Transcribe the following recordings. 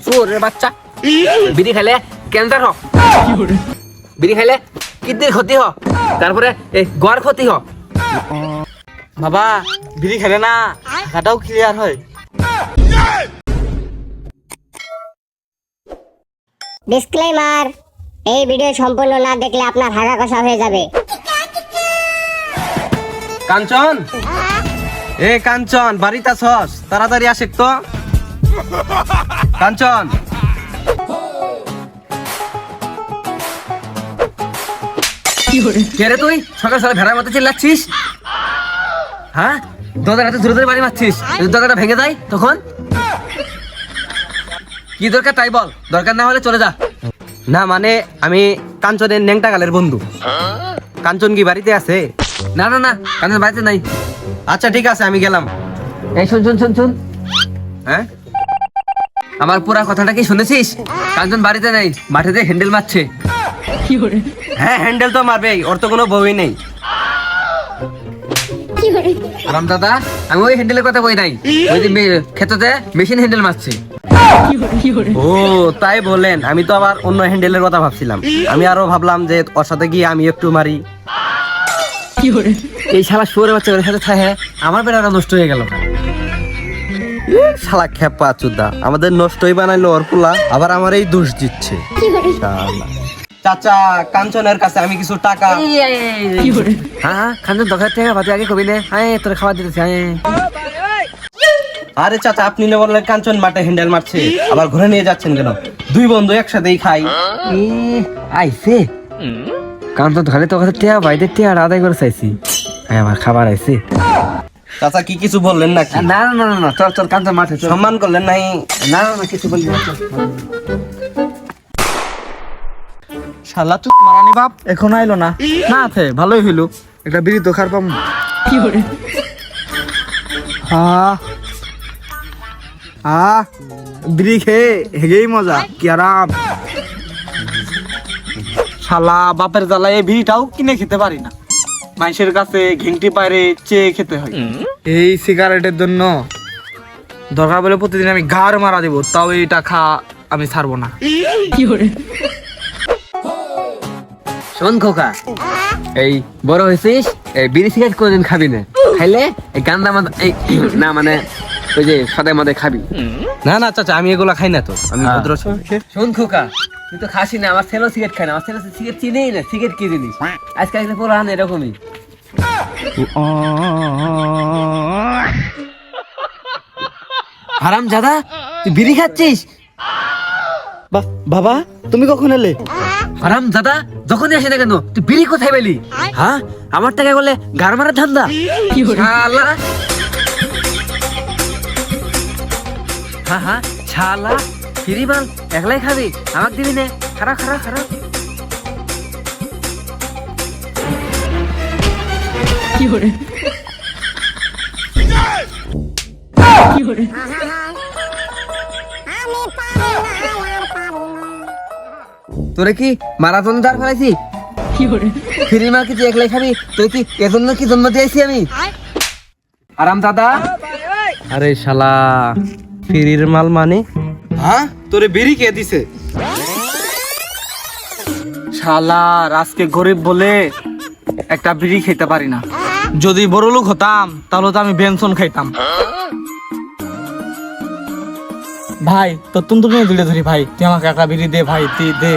চোরের বাচ্চা বিড়ি খেলে ক্যান্সার হ, বিড়ি খেলে কিডনির ক্ষতি হ, তারপরে এই গড় ক্ষতি হ। বাবা বিড়ি খেলে না হাঁটাও ক্লিয়ার হয়। ডিসক্লেমার, এই ভিডিও সম্পূর্ণ না দেখলে আপনার হাগা কষা হয়ে যাবে। কাঞ্চন, এ কাঞ্চন, বাড়িতে আছস? তাড়াতাড়ি আসিস তো। কাঞ্চন, কে রে তুই সকাল সকাল ভেড়ার মতো চিল্লাচ্ছিস? হ্যাঁ, দরজার হাতে ধরে ধরে বাড়ি মারছিস, যদি দরজাটা ভেঙে যায় তখন? কি দরকার তাই বল, দরকার না হলে চলে যা। না মানে আমি কাঞ্চনের ন্যাংটা গালের বন্ধু। কাঞ্চন কি বাড়িতে আছে? না না না, কারণ বাড়িতে নাই। আচ্ছা ঠিক আছে, আমি গেলাম। এই শোন শোন শোন শোন, হ্যাঁ, আমার পুরা কথাটা কি শুনেছিস? কাঞ্চন বাড়িতে নেই, মাঠেতে হ্যান্ডেল মারছে। হ্যাঁ হ্যান্ডেল তো মারবেই, ওর তো কোনো বউই নেই। রাম দাদা, আমি ওই হ্যান্ডেলের কথা বই নাই, ওই যে ক্ষেততে মেশিন হ্যান্ডেল মারছে। ও তাই বলেন, আমি তো আবার অন্য হ্যান্ডেলের কথা ভাবছিলাম। আমি আরো ভাবলাম যে ওর সাথে গিয়ে আমি একটু মারি। এই শালা শুয়োরের বাচ্চা ওর সাথে থাকে, আমার বেড়াটা নষ্ট হয়ে গেল। শালা খেপা চুদা, আমাদের নষ্টই বানাইলো ওর পুলা, আবার আমার এই দোষ দিচ্ছে। শালা। চাচা, কাঞ্চনের কাছে আমি কিছু টাকা। হ্যাঁ হ্যাঁ, কাঞ্চন দরকার থেকে বাদে আগে কবি নে, হ্যাঁ তোর খাবার দিতেছি। হ্যাঁ আরে চাচা, আপনি না বললেন কাঞ্চন মাঠে হ্যান্ডেল মারছে, আবার ঘুরে নিয়ে যাচ্ছেন কেন? দুই বন্ধু একসাথেই খাই। আইসে কাঞ্চন খালি তোর কাছে টিয়া বাইরে টিয়া আদায় করে চাইছি, হ্যাঁ আমার খাবার আইসে। চাচা কি কিছু বললেন নাকি? না না না না, চল চল কাঞ্চন মাঠে চল। সম্মান করলেন নাই? না না না, কিছু বলবি না। শালা চুপ মারানি বাপ এখন আইলো না। না আছে ভালোই হইলো, একটা বিড়ি তো খার পাম। বিড়ি খেয়ে হেগেই মজা, কি আরাম। শালা বাপের জ্বালায় এই বিড়িটাও কিনে খেতে পারি না, মানুষের কাছে ঘিংটি পায়রে চেয়ে খেতে হয়। এই সিগারেটের জন্য দরকার বলে প্রতিদিন আমি ঘাড় মারা দেবো, তাও এই টাকা আমি ছাড়বো না। শোন খোকা, এই বড় হয়েছিস, এই বিড়ি সিগারেট কোনদিন খাবি না, খাইলে এই গান্দা মাদা এই না মানে ওই যে সাদা মাদে খাবি। না না চাচা, আমি এগুলা খাই না তো, আমি হ্যাঁ। ভদ্র। শোন খোকা, তুই তো খাসি না, আমার ছেলেও সিগারেট খায় না, আমার ছেলে সিগারেট চিনেই না, সিগারেট কি জিনিস। আজকাল পোলাহান এরকমই। হারাম জাদা, তুই বিড়ি খাচ্ছিস? বাবা তুমি কখন এলে? হারাম জাদা, যখনই আসে না কেন তুই বিড়ি কোথায় পেলি? হ্যাঁ, আমার টাকা বলে গার মারার ধান্দা। শালা, হ্যাঁ হ্যাঁ শালা, ফিরি মাল একলাই খাবি, আমাকে দিবি না? খারাপ খারাপ খারাপ। তোরে কি মারাথন দাঁড় ফেলাইছি? ফিরি মাল কি তুই একলাই খাবি? তোর কি এজন্য কি জন্ম দিয়েছি আমি? আরাম দাদা, আরে শালা, ফিরির মাল মানে? হ্যাঁ তোরে বিড়ি কে দিছে? শালা আজকে গরিব বলে একটা বিড়ি খেতে পারি না, যদি বড় লোক হতাম তাহলে তো আমি বেনসন খাইতাম। ভাই তো তুমি তুলে ধরি, ভাই তুই আমাকে একটা বিড়ি দে, ভাই তুই দে।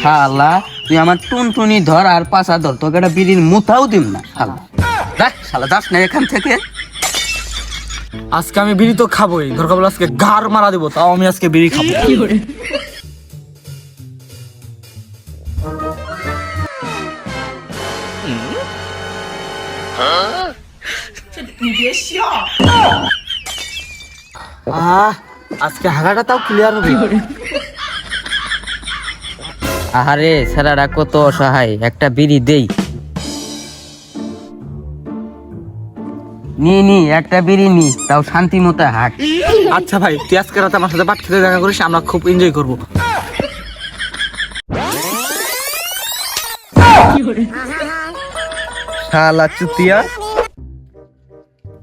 শালা তুই আমার টুনটুনি ধর আর পাশা ধর, তোকে একটা বিড়ির মুথাও দিম না। শালা দেখ, শালা যাস না এখান থেকে। আজকে আমি বিড়ি তো খাবোই, দরকার বলে আজকে ঘাড় মারা দেবো, তাও আমি আজকে বিড়ি খাবো। আজকে হাগাটা তাও ক্লিয়ার হবে। আহারে ছেলেরা কত অসহায়, একটা বিড়ি দেই। নি একটা বিড়ি নি, তাও শান্তি মতো হাঁট। আচ্ছা ভাই, তুই আজকে রাতে আমার সাথে পাট খেতে দেখা করিস, আমরা খুব এনজয় করবো। শালা চুতিয়া।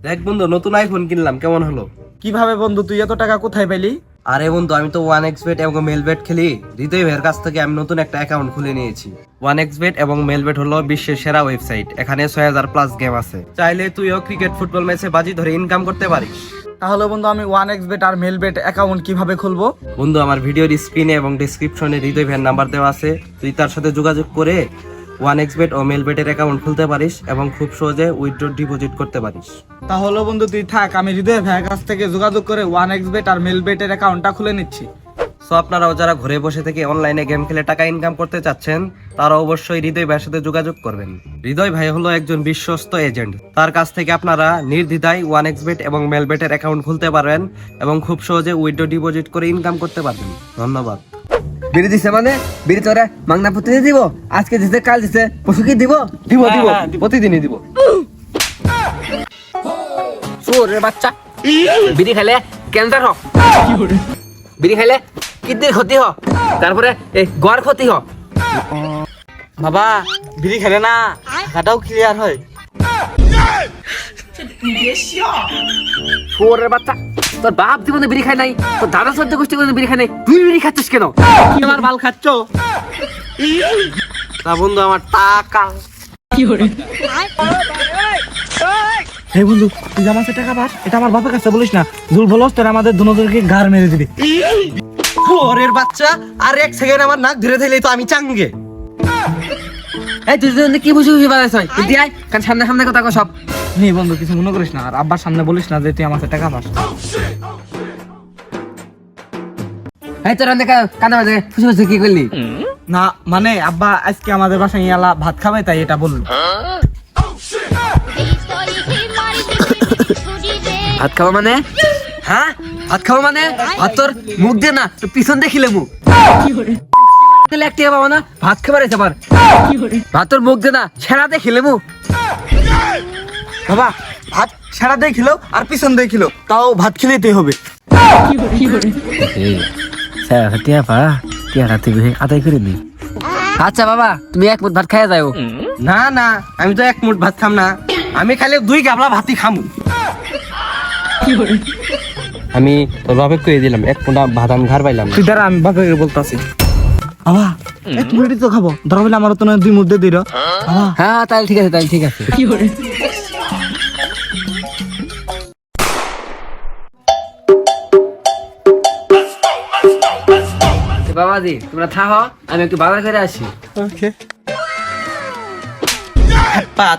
দেখ বন্ধু, নতুন আইফোন কিনলাম, কেমন হলো? কিভাবে বন্ধু তুই এত টাকা কোথায় পেলি? আরে বন্ধু, আমি তো 1xbet এবং মেলবেট খেলি। হৃদয় ভাইয়ের কাছ থেকে আমি নতুন একটা অ্যাকাউন্ট খুলে নিয়েছি। 1xbet এবং মেলবেট হলো বিশ্বের সেরা ওয়েবসাইট। এখানে 6000+ গেম আছে। চাইলে তুইও ক্রিকেট, ফুটবল ম্যাচে বাজি ধরে ইনকাম করতে পারিস। তাহলে বন্ধু আমি 1xbet আর মেলবেট অ্যাকাউন্ট কিভাবে খুলবো? বন্ধু, আমার ভিডিওর স্ক্রিনে এবং ডেসক্রিপশনে হৃদয় ভাইয়ের নাম্বার দেওয়া আছে। তুই তার সাথে যোগাযোগ করে 1xbet ও মেলবেটের অ্যাকাউন্ট খুলতে পারিস এবং খুব সহজে উইথড্র ডিপোজিট করতে পারিস। তাহলে বন্ধু তুই থাক, আমি হৃদয় ভাইয়ের কাছ থেকে যোগাযোগ করে 1xbet আর মেলবেটের অ্যাকাউন্টটা খুলে নিচ্ছি। সো আপনারাও যারা ঘরে বসে থেকে অনলাইনে গেম খেলে টাকা ইনকাম করতে চাচ্ছেন, তারা অবশ্যই হৃদয় ভাইয়ের সাথে যোগাযোগ করবেন। হৃদয় ভাই হলো একজন বিশ্বস্ত এজেন্ট। তার কাছ থেকে আপনারা নির্দ্বিধায় 1xbet এবং মেলবেটের অ্যাকাউন্ট খুলতে পারবেন এবং খুব সহজে উইথড্র ডিপোজিট করে ইনকাম করতে পারবেন। ধন্যবাদ। বিড়ি দিছে মানে বিড়ি তোরা মাংনা প্রতিদিন দিব, আজকে দিছে কাল দিছে পশু কি দিব? দিব প্রতিদিনই দিব। চোরের বাচ্চা, বিড়ি খেলে ক্যান্সার হ, বিড়ি খেলে কিডনির ক্ষতি হ, তারপরে এই গড় ক্ষতি হ। বাবা বিড়ি খেলে না টাকাটাও ক্লিয়ার হয়। চোরের বাচ্চা, তোর বাপ জীবনে বিড়ি খায় নাই, তোর দাদা সদ্য গোষ্ঠী কোনো বিড়ি খায় নাই, তুই বিড়ি খাচ্ছিস কেন? কি আমার বাল খাচ্ছ? তা বন্ধু, আমার টাকা হে বন্ধু, তুই আমার কাছে টাকা পাস, এটা আমার বাপের কাছে বলিস না। ভুল বলস তোর আমাদের দুজনকে গার মেরে দিবি। ওরের বাচ্চা, আর 1 সেকেন্ড আমার নাক ধরে দিলেই তো আমি চাঙ্গে। এই তুই দুজনে কি বুঝি বুঝি বাজাইছ? তুই দি আয়, কারণ সামনে সামনে কথা কও সব। নে বন্ধু, কিছু মনে করিস না, আর আব্বার সামনে বলিস না যে তুই আমার কাছে টাকা পাস। এই তোর অনেক কানা বাজে ফুসে ফুসে কি করলি? না মানে আব্বা আজকে আমাদের বাসায় ইয়ালা ভাত খাবে, তাই এটা বললো। ভাত খাবো মানে? হ্যাঁ ভাত খাবো মানে? ভাত তোর মুখ দিয়ে না, তোর পিছন দেখিলে মুখ পাবো না। ভাত খাবার এসে আবার ভাত তোর মুখ দিয়ে না, ছেড়া দেখিলে মুখ। বাবা ভাত সারা দিয়ে খিলো আর পিছন দিয়ে খিলো, তাও ভাত খেলেতে হবে। আচ্ছা বাবা, তুমি এক মুঠ ভাত খাইয়া যাও। না না, আমি তো 1 মুঠ ভাত খাম না, আমি খালি 2 গাবলা ভাতই খামু। আমি তোর বাপে কয়ে দিলাম 1 মুঠা ভাত আমি ঘর পাইলাম না। তুই দ্বারা আমি বাপের বলতাছি। বাবা এক মিনিটই তো খাবো, ধরো বলে আমার তো 2 মুঠ দিয়ে দিল। বাবা হ্যাঁ তাহলে ঠিক আছে, তাহলে ঠিক আছে। বাবাজি তোমরা থাকো, আমি একটু বাজার করে আসি। ওকে।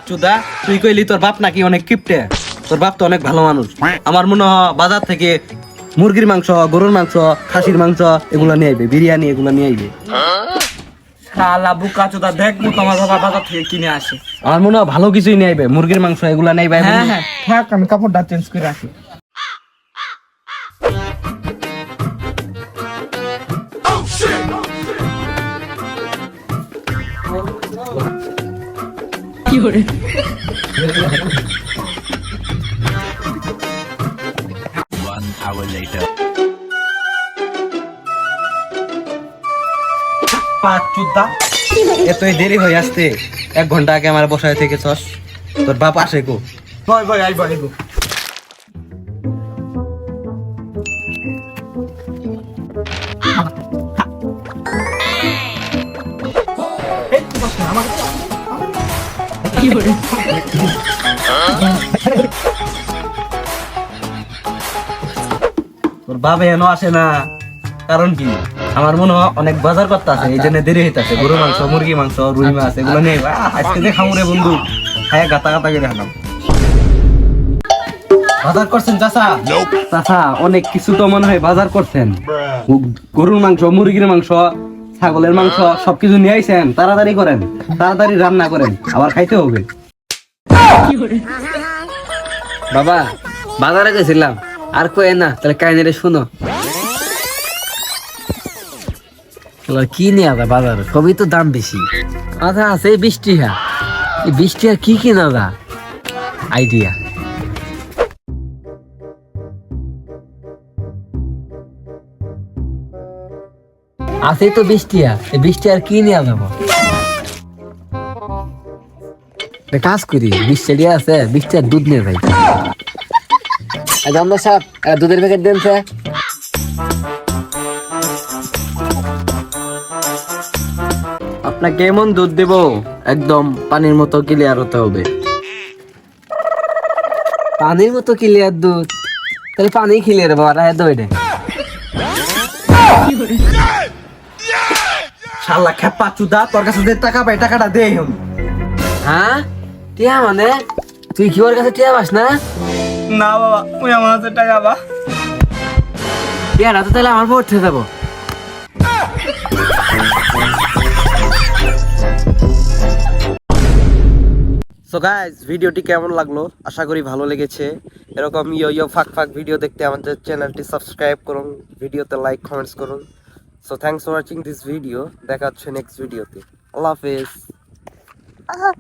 চুদা, তুই কইলি তোর বাপ নাকি অনেক কিপটে? তোর বাপ তো অনেক ভালো মানুষ। আমার মনে হয় বাজার থেকে মুরগির মাংস, গরুর মাংস, খাসির মাংস এগুলা নিয়ে আইবে, বিরিয়ানি এগুলা নিয়ে আইবে। শালা বুকা চোদা, দেখ মু তোমার বাবা বাজার থেকে কিনে আসে। আমার মনে হয় ভালো কিছুই নিয়ে আইবে, মুরগির মাংস এগুলা নিয়ে আইবে। হ্যাঁ হ্যাঁ থাক, আমি কাপড়টা চেঞ্জ করে আসি। চুদা, এতই দেরি হয়ে আসতে 1 ঘন্টা আগে আমার বসায় থেকে চস। তোর বাপ আসে কো? ভয় ভয় আইব আইব। তোর বাবা এনো আসে না, কারণ কি? আমার মনে হয় অনেক বাজার করতে আছে, এই জন্য দেরি হইতাছে। গরু মাংস, মুরগি মাংস, রুই মাছ এগুলো নেই। আজকে যে খামু রে বন্ধু, খায় গাতা গাতা করে খালাম। বাজার করছেন চাচা? চাচা অনেক কিছু তো মনে হয় বাজার করছেন। গরুর মাংস, মুরগির মাংস, ছাগলের মাংস সবকিছু নিয়ে আইছেন। তাড়াতাড়ি করেন, তাড়াতাড়ি রান্না করেন, আবার খাইতে হবে। বাবা বাজারে গেছিলাম, আর কয়ে না, তাহলে কাহিনীটা শুনো। কি নিয়ে আদা বাজার, সবই তো দাম বেশি। আচ্ছা আছে 20 টাকা, এই 20 টাকা কি কিনা দা? আইডিয়া আছে তো 20 টাকা, এই 20 টাকা কি নিয়ে যাবো? কাজ করি, 20 টাকা আছে, 20 টাকা দুধ নিয়ে যাই। আমরা সাহেব দুধের প্যাকেট দেন স্যার। আপনাকে এমন দুধ দেব একদম পানির মতো ক্লিয়ার হতে হবে। পানির মতো ক্লিয়ার দুধ, তাহলে পানি ক্লিয়ার বাবা দইটা। শালা খেপা চুদা, তোর কাছে যে টাকা পাই টাকাটা দে এখন। হ্যাঁ টিয়া মানে তুই কি ওর কাছে টিয়া পাস না? না বাবা, ওই আমার হাতে টাকা বা। টিয়াটা তো তাহলে আমার পড়তে যাবো। সো গাইস, ভিডিওটি কেমন লাগলো? আশা করি ভালো লেগেছে। এরকম ইয়ো ফাক ফাক ভিডিও দেখতে আমাদের চ্যানেলটি সাবস্ক্রাইব করুন, ভিডিওতে লাইক কমেন্টস করুন। So thanks for watching this video. দেখা হচ্ছে নেক্সট ভিডিওতে। আল্লাহ হাফেজ।